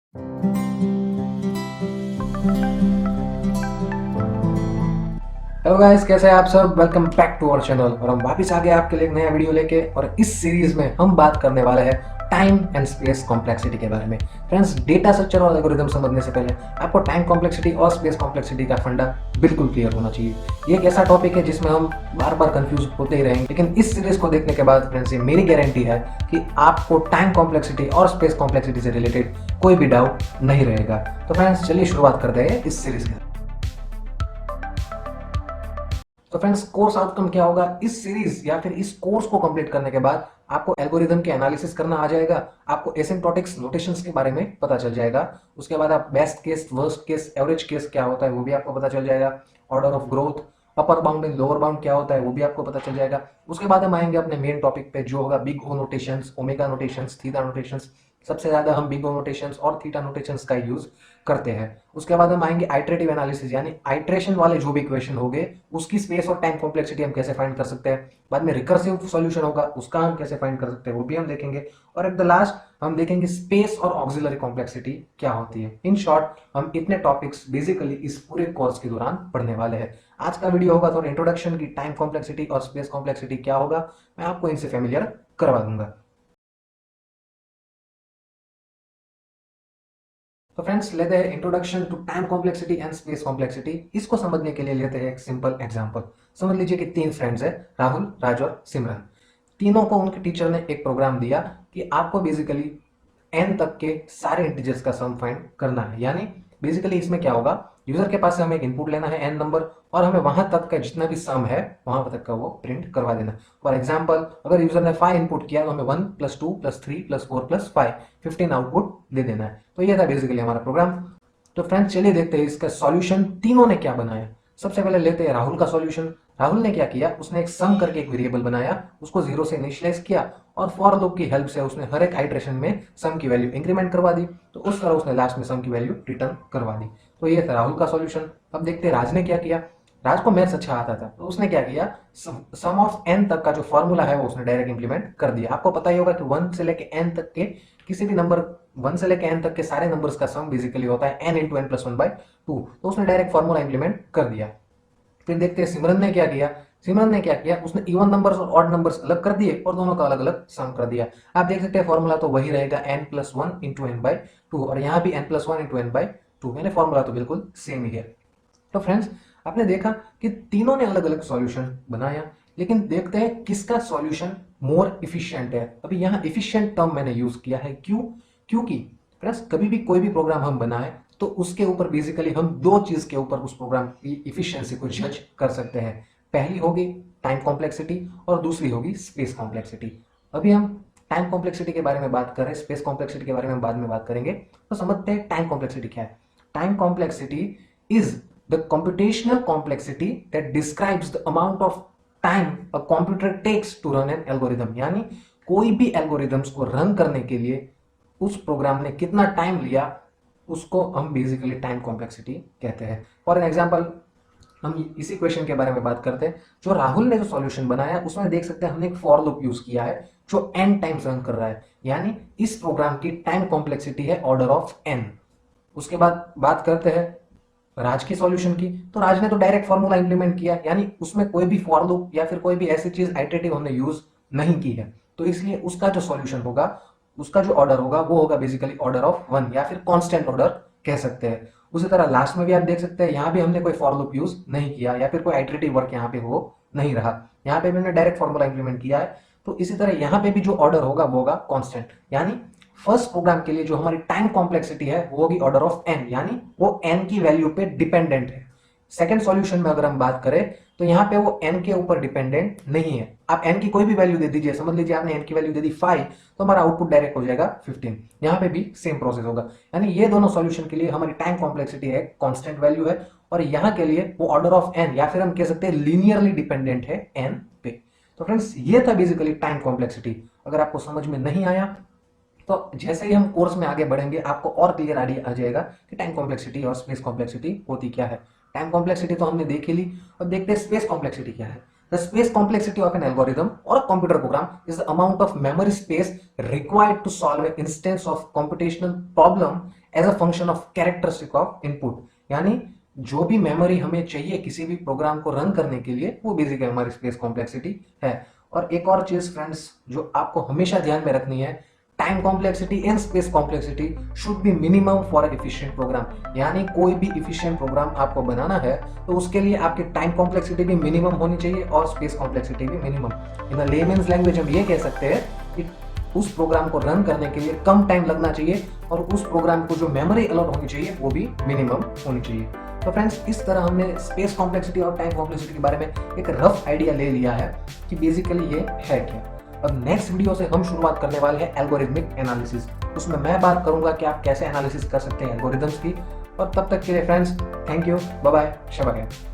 Hello guys, कैसे हैं आप सब। Welcome back to our channel और हम वापस आ गए आपके लिए एक नया वीडियो लेके। और इस सीरीज में हम बात करने वाले हैं टाइम एंड स्पेस कॉम्प्लेक्सिटी के बारे में। फ्रेंड्स, डेटा स्ट्रक्चर और एल्गोरिथम समझने से पहले आपको टाइम कॉम्प्लेक्सिटी और स्पेस कॉम्प्लेक्सिटी का फंडा बिल्कुल क्लियर होना चाहिए। ये एक ऐसा टॉपिक है जिसमें हम बार बार कंफ्यूज होते ही रहेंगे, लेकिन इस सीरीज को देखने के बाद फ्रेंड्स ये मेरी गारंटी है कि आपको टाइम कॉम्प्लेक्सिटी और स्पेस कॉम्प्लेक्सिटी से रिलेटेड कोई भी डाउट नहीं रहेगा। तो फ्रेंड्स चलिए शुरुआत करते हैं इस सीरीज की। तो फ्रेंड्स, कोर्स आउटकम क्या होगा इस सीरीज या फिर इस कोर्स को कंप्लीट करने के बाद? आपको एल्गोरिदम के एनालिसिस करना आ जाएगा, आपको एसिम्प्टोटिक्स नोटेशंस के बारे में पता चल जाएगा, उसके बाद आप best case, worst case, average case क्या होता है वो भी आपको पता चल जाएगा, order of growth, upper bound and lower bound क्या होता है वो भी आपको पता चल जाएगा। उसके बाद हम आएंगे अपने मेन टॉपिक पे जो होगा big O notations, omega notations, theta notations. सबसे ज्यादा हम बिग ओ नोटेशंस और थीटा नोटेशंस का यूज करते हैं। उसके बाद हम आएंगे आइटरेटिव एनालिसिस, यानी आइट्रेशन वाले जो भी इक्वेशन होंगे उसकी स्पेस और टाइम कॉम्प्लेक्सिटी हम कैसे फाइंड कर सकते हैं। बाद में रिकर्सिव सॉल्यूशन होगा, उसका हम कैसे फाइंड कर सकते हैं वो भी हम देखेंगे। और एट द लास्ट हम देखेंगे स्पेस और ऑक्सिलरी कॉम्प्लेक्सिटी क्या होती है। इन शॉर्ट हम इतने टॉपिक्स बेसिकली इस पूरे कोर्स के दौरान पढ़ने वाले हैं। आज का वीडियो होगा थोड़ा इंट्रोडक्शन की, टाइम कॉम्प्लेक्सिटी और स्पेस कॉम्प्लेक्सिटी क्या होगा मैं आपको इनसे फेमिलियर करवा दूंगा। तो फ्रेंड्स लेते हैं introduction to time complexity and space complexity. इसको समझने के लिए लेते हैं एक सिंपल एग्जांपल। समझ लीजिए कि तीन फ्रेंड्स हैं, राहुल, राज और सिमरन। तीनों को उनके टीचर ने एक प्रोग्राम दिया कि आपको बेसिकली एन तक के सारे इंटीजर्स का सम फाइंड करना है। यानी बेसिकली इसमें क्या होगा, यूजर के पास से हमें एक इनपुट लेना है एन नंबर, और हमें वहां तक का जितना भी सम है वहां तक का वो प्रिंट करवा देना। फॉर एग्जाम्पल, अगर यूजर ने 5 इनपुट किया तो हमें 1 + 2 + 3 + 4 + 5 15 आउटपुट दे देना है। तो ये था बेसिकली हमारा प्रोग्राम। तो फ्रेंड्स चलिए देखते हैं इसका सॉल्यूशन तीनों ने क्या बनाया। सबसे पहले लेते हैं राहुल का सॉल्यूशन। राहुल ने क्या किया, उसने एक सम करके एक वेरिएबल बनाया, उसको जीरो से इनिशियलाइज किया और फॉर लूप की हेल्प से उसने हर एक आइट्रेशन में सम की वैल्यू इंक्रीमेंट करवा दी। तो उस तरह उसने लास्ट में सम की वैल्यू रिटर्न करवा दी। तो ये था राहुल का सॉल्यूशन। अब देखते हैं राज ने क्या किया। राज को मैथ्स अच्छा आता था, तो उसने क्या किया, सम ऑफ एन तक का जो फॉर्मूला है वो उसने डायरेक्ट इंप्लीमेंट कर दिया। आपको पता ही होगा कि 1 से लेके एन तक के किसी भी नंबर, 1 से लेके एन तक के सारे नंबर्स का सम बेसिकली होता है एन इंटू एन प्लस 1/2। तो उसने डायरेक्ट फॉर्मूला इंप्लीमेंट कर दिया। फिर देखते हैं सिमरन ने क्या किया। सिमरन ने क्या किया, उसने इवन नंबर्स और ऑड नंबर्स अलग कर दिए और दोनों का अलग अलग सम कर दिया। आप देख सकते हैं फॉर्मूला तो वही रहेगा n+1 × n/2, और यहाँ भी n+1 × n/2, यानी फॉर्मूला तो बिल्कुल सेम ही है। तो फ्रेंड्स, आपने देखा कि तीनों ने अलग अलग सॉल्यूशन बनाया, लेकिन देखते हैं किसका सॉल्यूशन मोर इफिशिएंट है। अभी यहाँ इफिशिएंट टर्म मैंने यूज किया है, क्यों? क्योंकि फ्रेंड्स कभी भी कोई भी प्रोग्राम हम बनाए तो उसके ऊपर बेसिकली हम दो चीज के ऊपर उस प्रोग्राम की इफिशियंसी को जज कर सकते हैं। पहली होगी टाइम कॉम्प्लेक्सिटी और दूसरी होगी स्पेस कॉम्प्लेक्सिटी। अभी हम टाइम कॉम्प्लेक्सिटी के बारे में बात कर रहे हैं, स्पेस कॉम्प्लेक्सिटी के बारे में बाद में बात करेंगे। तो समझते हैं टाइम कॉम्प्लेक्सिटी क्या है। Time complexity is the computational complexity that describes the amount of time a computer takes to run an algorithm। यानी कोई भी एल्गोरिदम्स को रन करने के लिए उस प्रोग्राम ने कितना टाइम लिया, उसको हम बेसिकली टाइम कॉम्प्लेक्सिटी कहते हैं। फॉर एन एग्जाम्पल, हम इसी क्वेश्चन के बारे में बात करते हैं। जो राहुल ने जो सॉल्यूशन बनाया उसमें देख सकते हैं हमने एक फॉर लूप यूज किया है जो एन टाइम्स रन कर रहा है, यानी इस प्रोग्राम की टाइम कॉम्प्लेक्सिटी है ऑर्डर ऑफ एन। उसके बाद बात करते हैं राज की सॉल्यूशन की। तो राज ने तो डायरेक्ट फॉर्मूला इंप्लीमेंट किया, यानी उसमें कोई भी फॉर लूप या फिर कोई भी ऐसी चीज आइटरेटिव हमने यूज नहीं की है। तो इसलिए उसका जो सॉल्यूशन होगा, उसका जो ऑर्डर होगा वो होगा बेसिकली ऑर्डर ऑफ 1 या फिर कांस्टेंट ऑर्डर कह सकते हैं। उसी तरह लास्ट में भी आप देख सकते हैं यहाँ भी हमने कोई फॉर लूप यूज नहीं किया या फिर कोई आइटरेटिव वर्क यहाँ पे हो नहीं रहा, यहाँ पे भी हमने डायरेक्ट फॉर्मूला इंप्लीमेंट किया है। तो इसी तरह यहाँ पे भी जो ऑर्डर होगा वो होगा कांस्टेंट, यानी फर्स्ट प्रोग्राम के लिए जो हमारी टाइम कॉम्प्लेक्सिटी है वो होगी ऑर्डर ऑफ एन, यानी वो एन की वैल्यू पे डिपेंडेंट है। सेकंड सॉल्यूशन में अगर हम बात करें तो यहाँ पे वो एन के ऊपर डिपेंडेंट नहीं है। आप एन की कोई भी वैल्यू दे दीजिए, समझ लीजिए आपने एन की वैल्यू दे दी 5, तो हमारा आउटपुट डायरेक्ट हो जाएगा 15। यहाँ पे भी सेम प्रोसेस होगा, यानी ये दोनों सॉल्यूशन के लिए हमारी टाइम कॉम्प्लेक्सिटी है कांस्टेंट वैल्यू है, और यहाँ के लिए वो ऑर्डर ऑफ एन या फिर हम कह सकते हैं लीनियरली डिपेंडेंट है एन पे। तो फ्रेंड्स ये था बेसिकली टाइम कॉम्प्लेक्सिटी। अगर आपको समझ में नहीं आया तो जैसे ही हम कोर्स में आगे बढ़ेंगे आपको और क्लियर आइडिया आ जाएगा कि टाइम कॉम्प्लेक्सिटी और स्पेस कॉम्प्लेक्सिटी होती क्या है। टाइम कॉम्प्लेक्सिटी तो हमने देख ही ली, और देखते हैं स्पेस कॉम्प्लेक्सिटी क्या है। The space complexity of an algorithm और a computer program is the amount of memory space required to solve an instance of computational problem as a function of characteristic of input, यानी जो भी memory हमें चाहिए किसी भी programme को run करने के लिए वो बेसिकली हमारी स्पेस कॉम्प्लेक्सिटी है। और एक और चीज फ्रेंड्स जो आपको हमेशा ध्यान में रखनी है, time complexity and space complexity should be minimum for efficient program. यानी कोई भी एफिशिएंट प्रोग्राम आपको बनाना है तो उसके लिए आपकी टाइम कॉम्प्लेक्सिटी भी मिनिमम होनी चाहिए और स्पेस कॉम्प्लेक्सिटी भी मिनिमम। इन लेमेन्स लैंग्वेज हम ये कह सकते हैं कि उस प्रोग्राम को रन करने के लिए कम टाइम लगना चाहिए और उस प्रोग्राम को जो मेमोरी अलॉट होनी चाहिए वो भी मिनिमम होनी चाहिए। तो फ्रेंड्स इस तरह हमने स्पेस कॉम्प्लेक्सिटी और टाइम कॉम्प्लेक्सिटी के बारे में एक रफ आइडिया ले लिया है कि बेसिकली ये है क्या। अब नेक्स्ट वीडियो से हम शुरुआत करने वाले हैं एल्गोरिथमिक एनालिसिस। उसमें मैं बात करूंगा कि आप कैसे एनालिसिस कर सकते हैं एल्गोरिथम्स की। और तब तक के लिए friends thank you, bye bye, शब खैर।